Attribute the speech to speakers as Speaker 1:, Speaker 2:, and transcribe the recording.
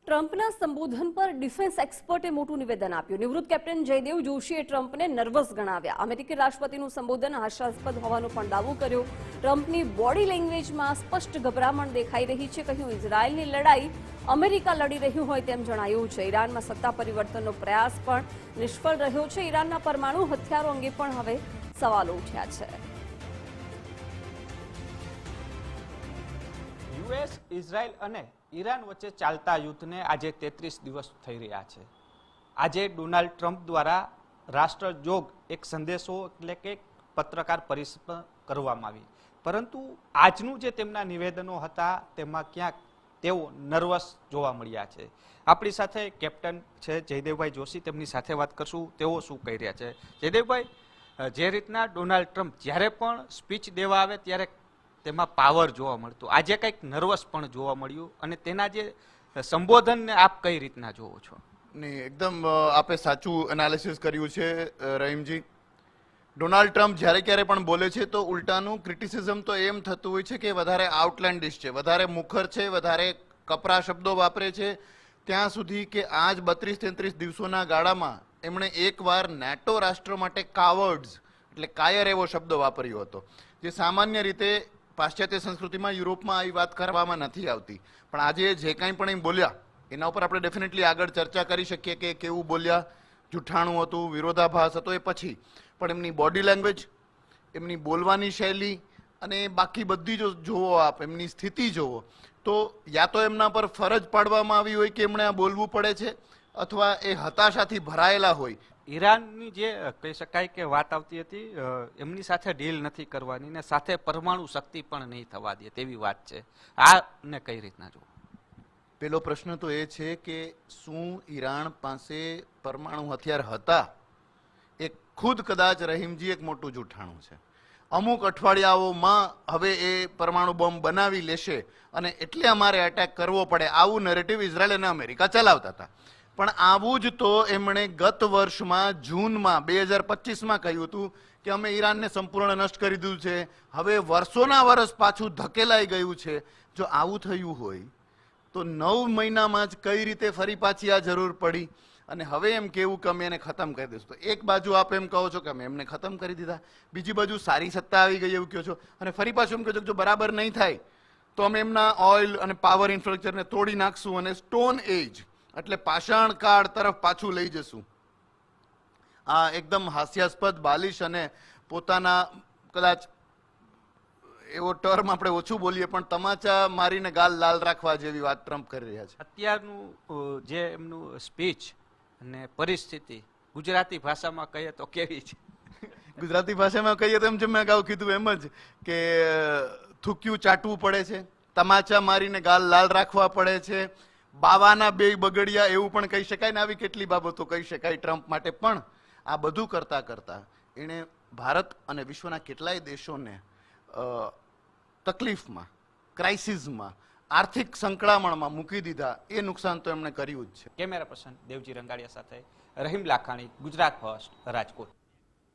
Speaker 1: ટ્રમ્પના સંબોધન પર ડિફેન્સ એક્સપર્ટે મોટું નિવેદન આપ્યું. નિવૃત્ત કેપ્ટન જયદેવ જોશીએ ટ્રમ્પને નર્વસ ગણાવ્યા. અમેરિકી રાષ્ટ્રપતિનું સંબોધન હાસ્યાસ્પદ હોવાનો પણ દાવો કર્યો. ટ્રમ્પની બોડી લેંગ્વેજમાં સ્પષ્ટ ગભરામણ દેખાઈ રહી છે. કહ્યું ઇઝરાયલની લડાઈ અમેરિકા લડી રહ્યું હોય તેમ જણાયું છે. ઈરાનમાં સત્તા પરિવર્તનનો પ્રયાસ પણ નિષ્ફળ રહ્યો છે. ઈરાનના પરમાણુ હથિયારો અંગે પણ હવે સવાલો ઉઠ્યા છે.
Speaker 2: યુએસ, ઇઝરાયલ અને ઈરાન વચ્ચે ચાલતા યુદ્ધને આજે 33 દિવસ થઈ રહ્યા છે. આજે ડોનાલ્ડ ટ્રમ્પ દ્વારા રાષ્ટ્રજોગ એક સંદેશો એટલે કે પત્રકાર પરિષદ કરવામાં આવી, પરંતુ આજનું જે તેમના નિવેદનો હતા તેમાં ક્યાંક તેઓ નર્વસ જોવા મળ્યા છે. આપણી સાથે કેપ્ટન છે જયદેવભાઈ જોશી, તેમની સાથે વાત કરશું. તેઓ શું કહી રહ્યા છે? જયદેવભાઈ, જે રીતના ડોનાલ્ડ ટ્રમ્પ જ્યારે પણ સ્પીચ દેવા આવે ત્યારે તેમાં પાવર જોવા મળતું, આજે કંઈક નર્વસ પણ જોવા મળ્યું, અને તેના જે સંબોધનને આપ કઈ રીતના જોવો છો?
Speaker 3: નહીં, એકદમ આપે સાચું એનાલિસિસ કર્યું છે રહીમજી. ડોનાલ્ડ ટ્રમ્પ જ્યારે ક્યારે પણ બોલે છે તો ઉલટાનું ક્રિટિસિઝમ તો એમ થતું હોય છે કે વધારે આઉટલેન્ડિશ છે, વધારે મુખર છે, વધારે કપરા શબ્દો વાપરે છે. ત્યાં સુધી કે આજ 32-33 દિવસોના ગાળામાં એમણે એકવાર નેટો રાષ્ટ્ર માટે કાવર્ડ્સ એટલે કાયર એવો શબ્દ વાપર્યો હતો, જે સામાન્ય રીતે પાશ્ચાત્ય સંસ્કૃતિમાં યુરોપમાં આવી વાત કરવામાં નથી આવતી. પણ આજે જે કાંઈ પણ એમ બોલ્યા એના ઉપર આપણે ડેફિનેટલી આગળ ચર્ચા કરી શકીએ કે કેવું બોલ્યા, જૂઠાણું હતું, વિરોધાભાસ હતો, એ પછી પણ એમની બોડી લેંગ્વેજ, એમની બોલવાની શૈલી અને બાકી બધી જો જોવો આપ, એમની સ્થિતિ જોવો, તો યા તો એમના પર ફરજ પાડવામાં આવી હોય કે એમણે આ બોલવું પડે છે, અથવા એ હતાશાથી ભરાયેલા હોય.
Speaker 2: ઈરાનની જે કહી શકાય કે વાત આવતી હતી, એમની સાથે ડીલ નથી કરવાની ને સાથે પરમાણુ શક્તિ પણ નહીં થવા દે તેવી વાત છે. આને કઈ રીતના જોવો?
Speaker 3: પેલો પ્રશ્ન તો એ છે કે શું ઈરાન પાસે પરમાણુ હથિયાર હતા? એ ખુદ કદાચ રહીમજી એક મોટું જૂઠાણું છે. અમુક અઠવાડિયાઓમાં હવે એ પરમાણુ બોમ્બ બનાવી લેશે અને એટલે અમારે એટેક કરવો પડે, આવું નરેટિવ ઇઝરાયલ અને અમેરિકા ચલાવતા હતા. પણ આવું જ તો એમણે ગત વર્ષમાં જૂનમાં 2025માં કહ્યું હતું કે અમે ઈરાનને સંપૂર્ણ નષ્ટ કરી દીધું છે. હવે વર્ષોના વર્ષ પાછું ધકેલાઈ ગયું છે. જો આવું થયું હોય તો 9 મહિનામાં જ કઈ રીતે ફરી પાછી આ જરૂર પડી અને હવે એમ કેવું કે અમે એને ખતમ કરી દઈશું? તો એક બાજુ આપ એમ કહો છો કે અમે એમને ખતમ કરી દીધા, બીજી બાજુ સારી સત્તા આવી ગઈ એવું કહો છો, અને ફરી પાછું એમ કહો છો કે જો બરાબર નહીં થાય તો અમે એમના ઓઇલ અને પાવર ઇન્ફ્રાસ્ટ્રક્ચરને તોડી નાખશું અને સ્ટોન એજ એટલે પાષાણ કાળ તરફ પાછું લઈ જશું. આ એકદમ હાસ્યાસ્પદ, બાલિશ અને પોતાના કદાચ એવો ટર્મ આપણે ઓછું બોલીએ પણ તમાચા મારીને ગાલ લાલ રાખવા જેવી વાત ટ્રમ્પ કરી રહ્યા છે.
Speaker 2: અત્યારનું જે એમનું સ્પીચ અને પરિસ્થિતિ ગુજરાતી ભાષામાં કહીએ તો કેવી છે?
Speaker 3: ગુજરાતી ભાષામાં કહીએ તો એમ જે મેં અગાઉ કીધું એમ જ કે થૂક્યું ચાટવું પડે છે, તમાચા મારીને ગાલ લાલ રાખવા પડે છે, બાવાના બે બગડિયા એવું પણ કહી શકાય ને. આવી કેટલી બાબતો કહી શકાય ટ્રમ્પ માટે. પણ આ બધું કરતા કરતા એણે ભારત અને વિશ્વના કેટલાય દેશોને તકલીફમાં, ક્રાઇસિસમાં, આર્થિક સંકળામણમાં મૂકી દીધા. એ નુકસાન તો એમણે કર્યું જ છે.
Speaker 2: કેમેરા પર્સન દેવજી રંગાડિયા સાથે રહીમ લાખાણી, ગુજરાત ફર્સ્ટ, રાજકોટ.